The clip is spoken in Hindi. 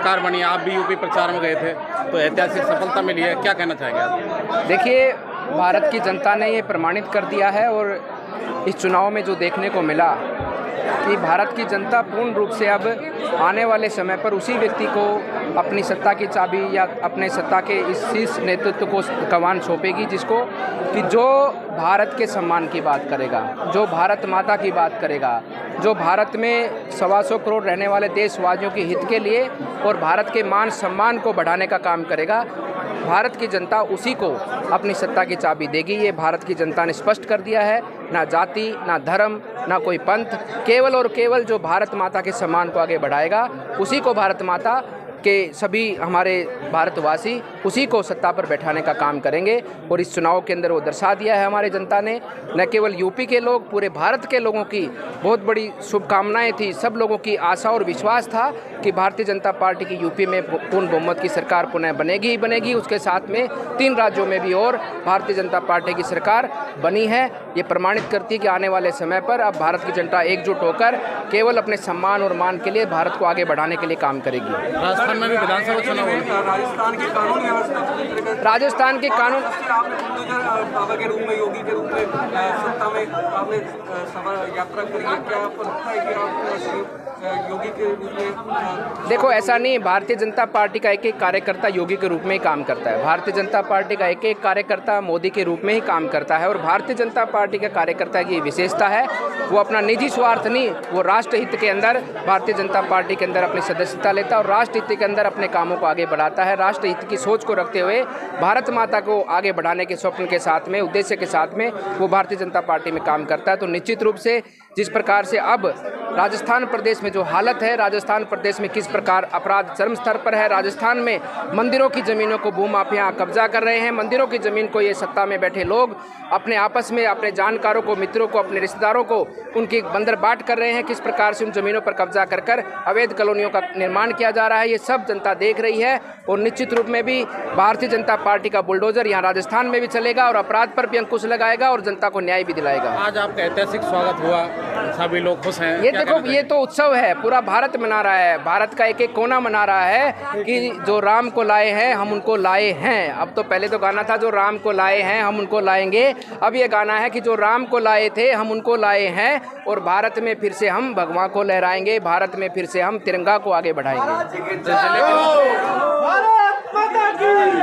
सरकार बनी, आप भी यूपी प्रचार में गए थे, तो ऐतिहासिक सफलता मिली है, क्या कहना चाहेंगे आप? देखिए, भारत की जनता ने ये प्रमाणित कर दिया है और इस चुनाव में जो देखने को मिला कि भारत की जनता पूर्ण रूप से अब आने वाले समय पर उसी व्यक्ति को अपनी सत्ता की चाबी या अपने सत्ता के इस शीर्ष नेतृत्व को कमान सौंपेगी, जिसको कि जो भारत के सम्मान की बात करेगा, जो भारत माता की बात करेगा, जो भारत में 125 करोड़ रहने वाले देशवासियों के हित के लिए और भारत के मान सम्मान को बढ़ाने का काम करेगा, भारत की जनता उसी को अपनी सत्ता की चाबी देगी। ये भारत की जनता ने स्पष्ट कर दिया है। ना जाति, ना धर्म, ना कोई पंथ, केवल और केवल जो भारत माता के सम्मान को आगे बढ़ाएगा, उसी को भारत माता के सभी हमारे भारतवासी उसी को सत्ता पर बैठाने का काम करेंगे। और इस चुनाव के अंदर वो दर्शा दिया है हमारी जनता ने। न केवल यूपी के लोग, पूरे भारत के लोगों की बहुत बड़ी शुभकामनाएं थी, सब लोगों की आशा और विश्वास था कि भारतीय जनता पार्टी की यूपी में पूर्ण बहुमत की सरकार पुनः बनेगी ही बनेगी। उसके साथ में 3 राज्यों में भी और भारतीय जनता पार्टी की सरकार बनी है। ये प्रमाणित करती है कि आने वाले समय पर अब भारत की जनता एकजुट होकर केवल अपने सम्मान और मान के लिए भारत को आगे बढ़ाने के लिए काम करेगी। राजस्थान में भी विधानसभा चुनाव होगा। राजस्थान के कानून बाबा के रूप में, योगी के रूप में सत्ता में आपने यात्रा करी है, क्या आपको लगता है कि आप योगी के रूप में? देखो, ऐसा नहीं, भारतीय जनता पार्टी का एक एक कार्यकर्ता योगी के रूप में ही काम करता है। भारतीय जनता पार्टी का एक एक कार्यकर्ता मोदी के रूप में ही काम करता है। और भारतीय जनता पार्टी के कार्यकर्ता की विशेषता है, वो अपना निजी स्वार्थ नहीं, वो राष्ट्र हित के अंदर भारतीय जनता पार्टी के अंदर अपनी सदस्यता लेता है और राष्ट्र हित के अंदर अपने कामों को आगे बढ़ाता है। राष्ट्र हित की सोच को रखते हुए भारत माता को आगे बढ़ाने के स्वप्न के साथ में, उद्देश्य के साथ में वो भारतीय जनता पार्टी में काम करता है। तो निश्चित रूप से जिस प्रकार से अब राजस्थान प्रदेश में जो हालत है, राजस्थान प्रदेश में किस प्रकार अपराध चरम स्तर पर है, राजस्थान में मंदिरों की ज़मीनों को भूमाफिया कब्जा कर रहे हैं, मंदिरों की ज़मीन को ये सत्ता में बैठे लोग अपने आपस में अपने जानकारों को, मित्रों को, अपने रिश्तेदारों को उनकी बंदर बाट कर रहे हैं, किस प्रकार से उन ज़मीनों पर कब्जा कर कर अवैध कॉलोनियों का निर्माण किया जा रहा है, ये सब जनता देख रही है। और निश्चित रूप में भी भारतीय जनता पार्टी का बुलडोजर यहाँ राजस्थान में भी चलेगा और अपराध पर भी अंकुश लगाएगा और जनता को न्याय भी दिलाएगा। आज आपका ऐतिहासिक स्वागत हुआ, सभी लोग खुश हैं। ये देखो, ये तो उत्सव है, पूरा भारत मना रहा है, भारत का एक एक कोना मना रहा है कि जो राम को लाए हैं हम उनको लाए हैं। अब तो पहले तो गाना था जो राम को लाए हैं हम उनको लाएंगे, अब ये गाना है कि जो राम को लाए थे हम उनको लाए हैं और भारत में फिर से हम भगवा को लहराएंगे, भारत में फिर से हम तिरंगा को आगे बढ़ाएंगे।